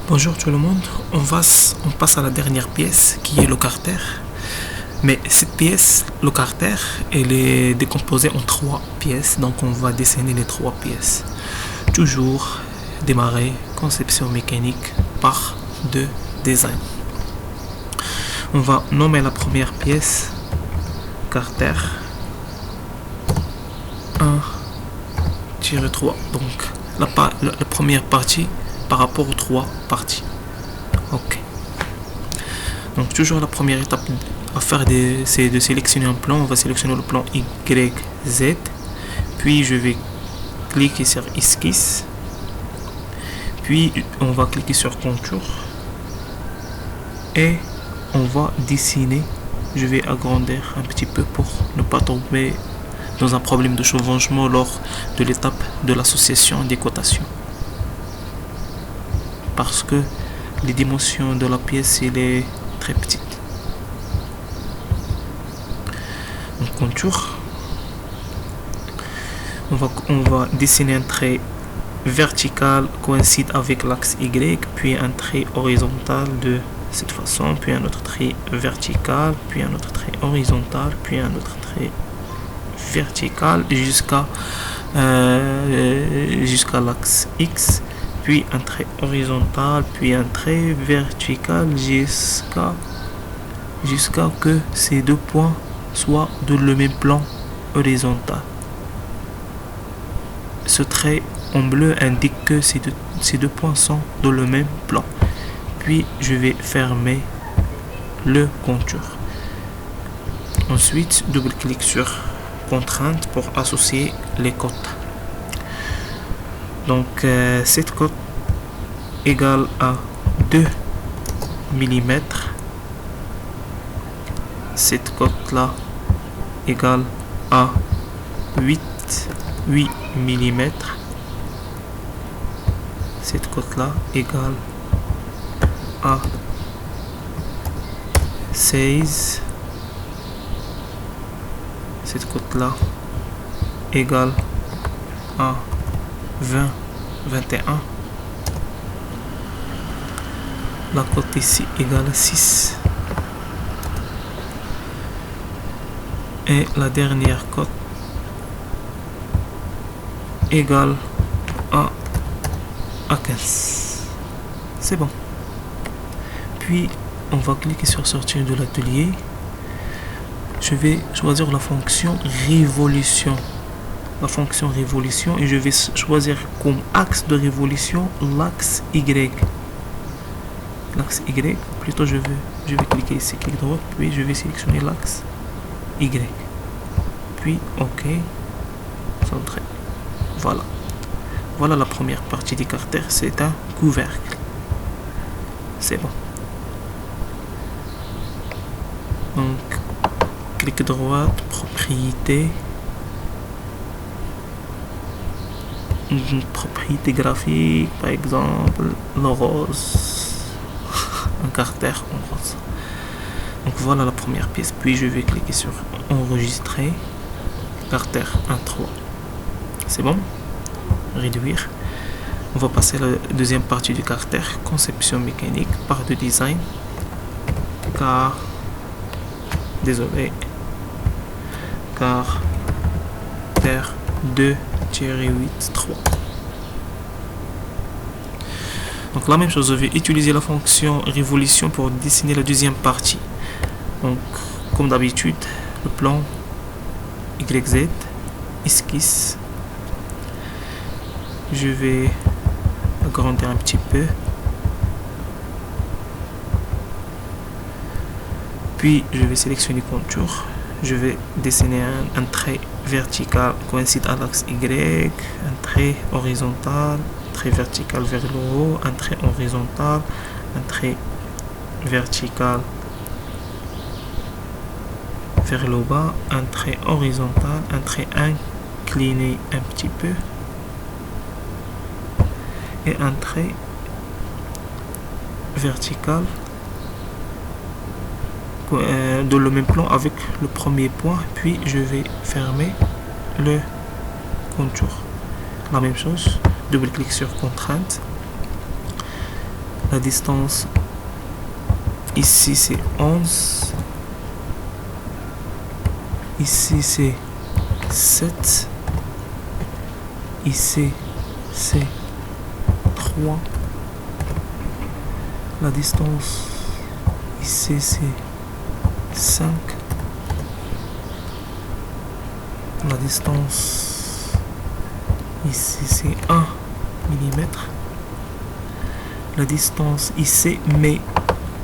Bonjour tout le monde, on passe à la dernière pièce qui est le carter. Mais cette pièce, le carter, elle est décomposée en trois pièces, donc on va dessiner les trois pièces. Toujours démarrer conception mécanique par deux design. On va nommer la première pièce carter 1-3, donc la première partie par rapport aux trois parties. Ok. Donc toujours la première étape à faire c'est de sélectionner un plan. On va sélectionner le plan YZ. Puis je vais cliquer sur esquisse. Puis on va cliquer sur contour. Et on va dessiner. Je vais agrandir un petit peu pour ne pas tomber dans un problème de chevauchement lors de l'étape de l'association des cotations. Parce que les dimensions de la pièce il est très petite. Donc contour. On va dessiner un trait vertical coïncide avec l'axe Y, puis un trait horizontal de cette façon, puis un autre trait vertical, puis un autre trait horizontal, puis un autre trait vertical jusqu'à l'axe X, puis un trait horizontal, puis un trait vertical jusqu'à que ces deux points soient de le même plan horizontal. Ce trait en bleu indique que ces deux points sont de le même plan. Puis je vais fermer le contour. Ensuite, double-clic sur contrainte pour associer les côtes. Donc cette côte égale à 2 mm. Cette côte là égale à 8 mm. Cette côte là égale à 16. Cette côte là égale à 21. La côte ici égale à 6. Et la dernière côte égale à 15. C'est bon. Puis on va cliquer sur sortir de l'atelier. Je vais choisir la fonction révolution. La fonction révolution et je vais choisir comme axe de révolution l'axe Y. L'axe Y, plutôt je vais cliquer ici, clic droit, puis je vais sélectionner l'axe Y. Puis OK, centré. Voilà. Voilà la première partie du carter, c'est un couvercle. C'est bon. Donc, clic droit, propriété. Une propriété graphique, par exemple, le rose. Un carter en rose. Donc voilà la première pièce. Puis je vais cliquer sur enregistrer. Carter 1.3. C'est bon. Réduire. On va passer à la deuxième partie du carter. Conception mécanique par de design. Désolé. Carter 2-8-3. Donc la même chose, je vais utiliser la fonction révolution pour dessiner la deuxième partie. Donc comme d'habitude, le plan YZ, esquisse. Je vais agrandir un petit peu. Puis je vais sélectionner contour. Je vais dessiner un trait vertical coïncide à l'axe Y, un trait horizontal, trait vertical vers le haut, un trait horizontal, un trait vertical vers le bas, un trait horizontal, un trait incliné un petit peu et un trait vertical de le même plan avec le premier point. Puis je vais fermer le contour. La même chose, double clic sur contrainte, La distance ici c'est 11. Ici c'est 7. Ici c'est 3. La distance ici c'est 5. La distance ici c'est 1 millimètre. La distance ici mais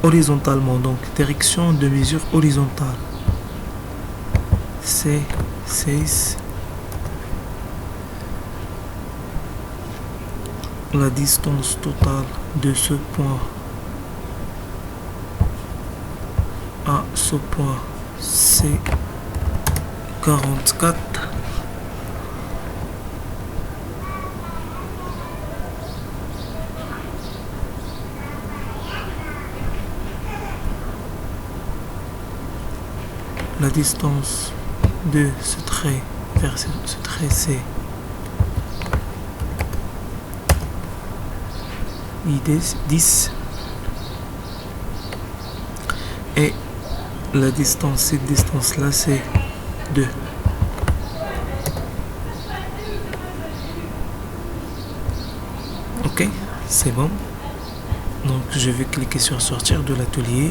horizontalement, donc direction de mesure horizontale, c'est 16. La distance totale de ce point à ce point, c'est 44. La distance de ce trait vers ce trait, c'est 10. Et la distance, cette distance là, c'est 2. Ok, c'est bon. Donc je vais cliquer sur sortir de l'atelier.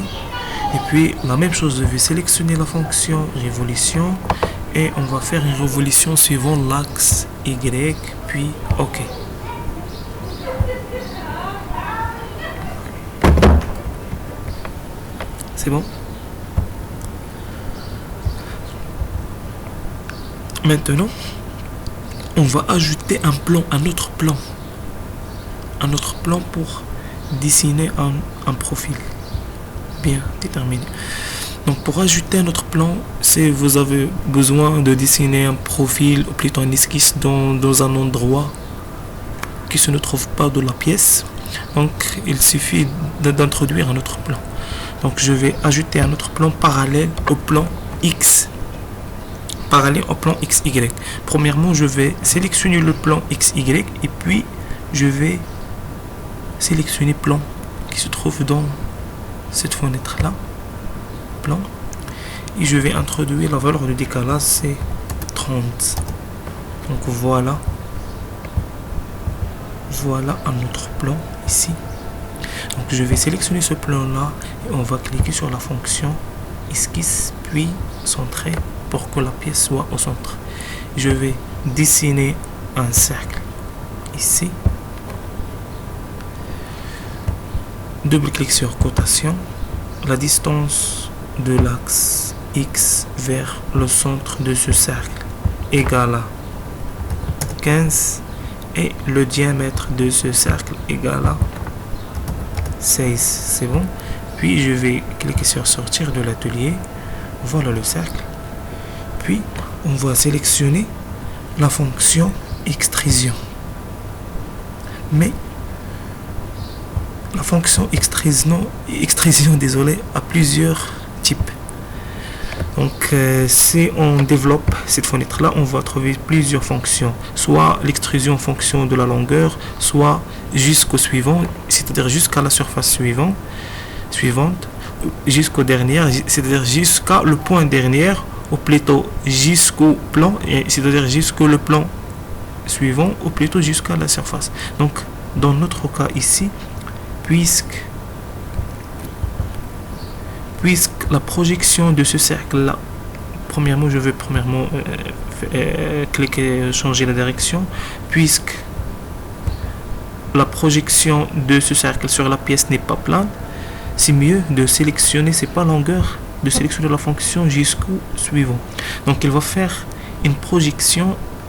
Et puis la même chose, je vais sélectionner la fonction révolution. Et on va faire une révolution suivant l'axe Y. Puis OK. C'est bon. Maintenant, on va ajouter un plan, un autre plan pour dessiner un profil bien déterminé. Donc pour ajouter un autre plan, si vous avez besoin de dessiner un profil ou plutôt un esquisse dans un endroit qui ne se trouve pas de la pièce, donc il suffit d'introduire un autre plan. Donc je vais ajouter un autre plan parallèle au plan X. Parallèle au plan XY. Premièrement, je vais sélectionner le plan XY et puis je vais sélectionner plan qui se trouve dans cette fenêtre là. Plan. Et je vais introduire la valeur de décalage, c'est 30. Donc voilà. Voilà un autre plan ici. Donc je vais sélectionner ce plan là et on va cliquer sur la fonction esquisse puis centrer pour que la pièce soit au centre. Je vais dessiner un cercle ici. Double-clic sur cotation. La distance de l'axe X vers le centre de ce cercle égale à 15 et le diamètre de ce cercle égale à 16. C'est bon. Puis je vais cliquer sur sortir de l'atelier. Voilà le cercle. Puis on va sélectionner la fonction extrusion. Mais la fonction extrusion désolé, a plusieurs types. Donc si on développe cette fenêtre là, on va trouver plusieurs fonctions, soit l'extrusion en fonction de la longueur, soit jusqu'au suivant, c'est-à-dire jusqu'à la surface suivante, jusqu'au dernier, c'est-à-dire jusqu'à le point dernier, ou plutôt jusqu'au plan, c'est-à-dire jusqu'au le plan suivant, ou plutôt jusqu'à la surface. Donc dans notre cas ici, puisque la projection de ce cercle là, premièrement je vais cliquer changer la direction, puisque la projection de ce cercle sur la pièce n'est pas plane, c'est mieux de sélectionner, c'est pas longueur, de sélectionner la fonction jusqu'au suivant. Donc il va faire une projection